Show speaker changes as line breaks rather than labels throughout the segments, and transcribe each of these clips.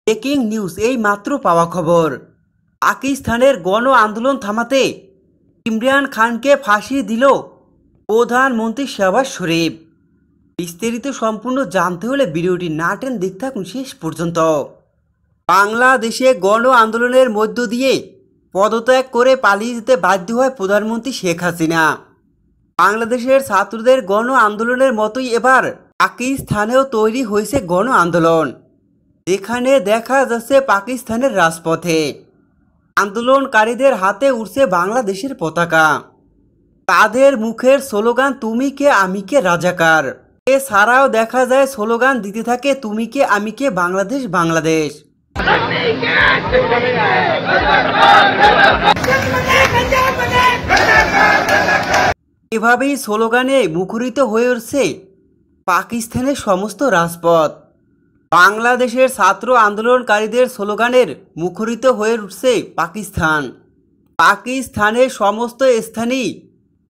Breaking news, এই মাত্র পাওয়া খবর। পাকিস্তানের গণ আন্দোলন থামাতে ইমরান খানকে ফাঁসি দিল প্রধানমন্ত্রী শাহবাজ শরীফ। বিস্তারিত সম্পূর্ণ জানতে হলে ভিডিওটি না টেনে দেখতে থাকুন শেষ পর্যন্ত। বাংলাদেশে গণ আন্দোলনের মধ্য দিয়ে পদত্যাগ করে পালিয়ে যেতে বাধ্য হয় প্রধানমন্ত্রী শেখ হাসিনা। বাংলাদেশের ছাত্রদের গণ আন্দোলনের মতোই এবার পাকিস্তানেও তৈরি হয়েছে গণ আন্দোলন, যেখানে দেখা যাচ্ছে পাকিস্তানের রাজপথে আন্দোলনকারীদের হাতে উঠছে বাংলাদেশের পতাকা। তাদের মুখের স্লোগান তুমি কে আমি কে রাজাকার। এছাড়াও দেখা যায় স্লোগান দিতে থাকে তুমি কে আমি কে বাংলাদেশ বাংলাদেশ। এভাবেই স্লোগানে মুখরিত হয়ে উঠছে পাকিস্তানের সমস্ত রাজপথ। বাংলাদেশের ছাত্র আন্দোলনকারীদের স্লোগানের মুখরিত হয়ে উঠছে পাকিস্তান। পাকিস্তানের সমস্ত স্থানই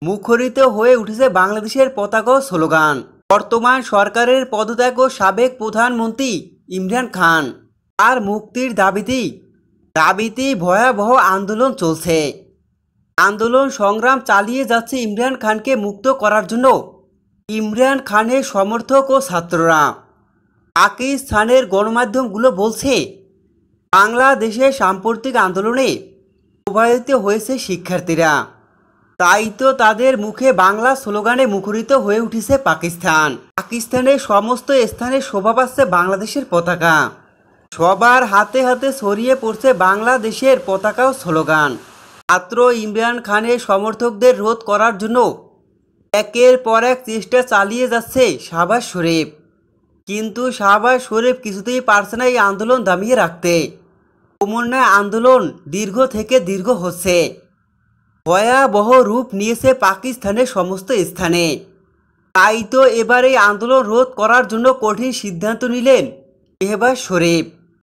মুখরিত হয়ে উঠেছে বাংলাদেশের পতাকা ও স্লোগান। বর্তমান সরকারের পদত্যাগ ও সাবেক প্রধানমন্ত্রী ইমরান খান আর মুক্তির দাবিতেই ভয়াবহ আন্দোলন চলছে। আন্দোলন সংগ্রাম চালিয়ে যাচ্ছে ইমরান খানকে মুক্ত করার জন্য ইমরান খানের সমর্থক ও ছাত্ররা। পাকিস্তানের গণমাধ্যমগুলো বলছে বাংলাদেশের সাম্প্রতিক আন্দোলনে প্রভাবিত হয়েছে শিক্ষার্থীরা, তাই তো তাদের মুখে বাংলা স্লোগানে মুখরিত হয়ে উঠেছে পাকিস্তান। পাকিস্তানের সমস্ত স্থানে শোভা পাচ্ছে বাংলাদেশের পতাকা। সবার হাতে হাতে ছড়িয়ে পড়ছে বাংলাদেশের পতাকা ও স্লোগান। ছাত্র ইমরান খানের সমর্থকদের রোধ করার জন্য একের পর এক চেষ্টা চালিয়ে যাচ্ছে শাহবাজ শরীফ, কিন্তু শাহবাজ শরীফ কিছুতেই পারছে না এই আন্দোলন দামিয়ে রাখতে। ক্রমান্বয়ে আন্দোলন দীর্ঘ থেকে দীর্ঘ হচ্ছে, ভয়াবহ রূপ নিয়েছে পাকিস্তানের সমস্ত স্থানে। তাই তো এবার এই আন্দোলন রোধ করার জন্য কঠিন সিদ্ধান্ত নিলেন শাহবাজ শরীফ।